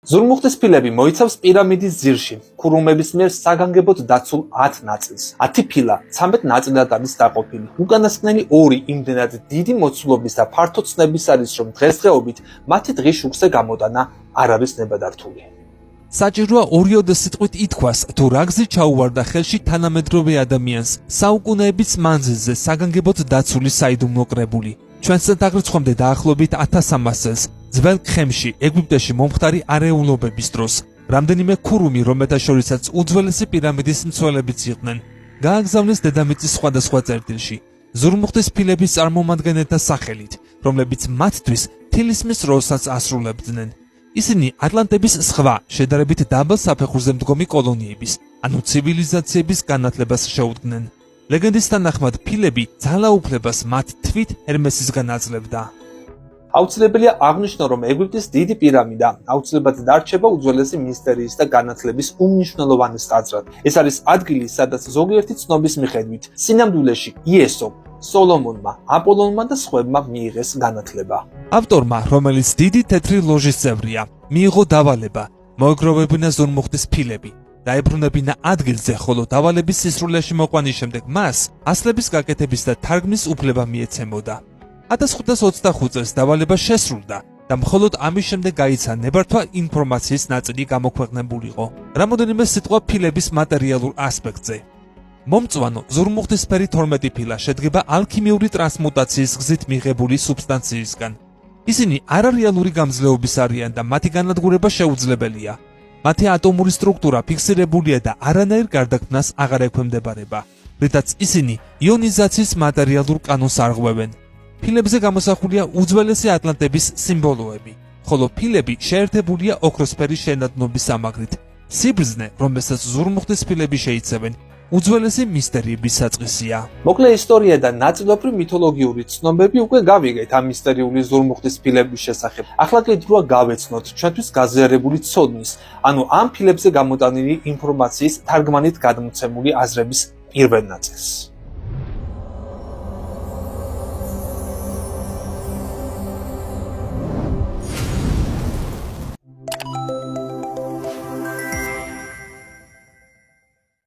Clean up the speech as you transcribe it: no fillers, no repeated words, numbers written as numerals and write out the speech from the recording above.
ზურმუხტის ფილები მოიცავს პირამიდის ძირში, ქურუმების მიერ საგანგებოდ დაცულ 10 ნაწილს. 10 ფილა 13 ნაწილად არის დაყოფილი. უკანასკნელი 2 იმდენად დიდი მოცულობის და ფართო ცნების არის, რომ დღესდღეობით მათი დღის შუქზე გამოტანა არ არის ნებადართული. საჭიროა ორიოდე სიტყვით ითქვას, თუ რა გზით ჩაუვარდა ხელში თანამედროვე ადამიანს საუკუნეების მანძილზე საგანგებოდ დაცული საიდუმლო კრებული. ჩვენს წელთაღრიცხვამდე დაახლოებით 1300 წელს ძველ ქემში, ეგვიპტეში მომხდარი არეულობების დროს, რამდენიმე ქურუმი, რომელთა შორისაც უძველესი პირამიდის მცველებიც იყვნენ, გააგზავნეს დედამიწის სხვადასხვა წერტილში, ზურმუხტის ფილების წარმომადგენელთა სახელით, რომლებიც მათთვის თილისმის როლსაც ასრულებდნენ. ისინი ატლანტების სხვა, შედარებით დაბალ საფეხურზე მდგომი კოლონიების, ანუ ცივილიზაციების განათლებას შეუდგნენ. ლეგენდის თანახმად ფილები ძალაუფლებას მათ თვით ჰერმესისგან აძლევდა. აუცილებელია აღნიშნო, რომ ეგვიპტის დიდი პირამიდა აუცილებლად დარჩება უძველესი მისტერიის და განათლების უმნიშვნელოვანეს ტაძრად. ეს არის ადგილი, სადაც ზოგიერთი ცნობის მიხედვით სინამდვილეში იესომ, სოლომონმა, აპოლონმა და სხვებმა მიიღეს განათლება. ავტორმა, რომელიც დიდი თეთრი ლოჟის წევრია, მიიღო დავალება მოეგროვებინა ზურმუხტის ფილები. დაებრუნებინა ადგილზე, ხოლო დავალების სისრულეში მოყვანის შემდეგ მას ასლების გაკეთების და თარგმნის უფლება მიეცემოდა. 1525 წელს დავალება შესრულდა და მხოლოდ ამის შემდეგ გაიცა ნებართვა ინფორმაციის ნაწილი გამოქვეყნებულიყო. რამოდენიმე სიტყვა ფილების მატერიალურ ასპექტზე. მომწვანო ზურმუხტისფერი 12 ფილა შედგება ალქიმიური ტრანსმუტაციის გზით მიღებული სუბსტანციისგან. ისინი არარეალური გამძლეობის არიან და მათი განადგურება შეუძლებელია. მათი ატომური სტრუქტურა ფიქსირებულია და არანაირ გარდაქმნას აღარ ექვემდებარება, რითაც ისინი იონიზაციის მატერიალურ კანონს არღვევენ. ფილებზე გამოსახულია უძველესი ატლანტების სიმბოლოები, ხოლო ფილები შეერთებულია ოქროსფერი შენადნობის ამაგრით. სიბრძნე, რომელსაც ზურმუხტის ფილები შეიცავენ, უძველესი მისტერიების საწყისია. მოკლე ისტორია და ნაწილობრივ მითოლოგიური ცნობები უკვე გავიგეთ ამ მისტერიული ზურმუხტის ფილების შესახებ. ახლა კი დროა გავეცნოთ ჩვენთვის გაზიარებული ცოდნის, ანუ ამ ფილებზე გამოტანილი ინფორმაციის თარგმანით გადმოცემული აზრების პირველ ნაწილს.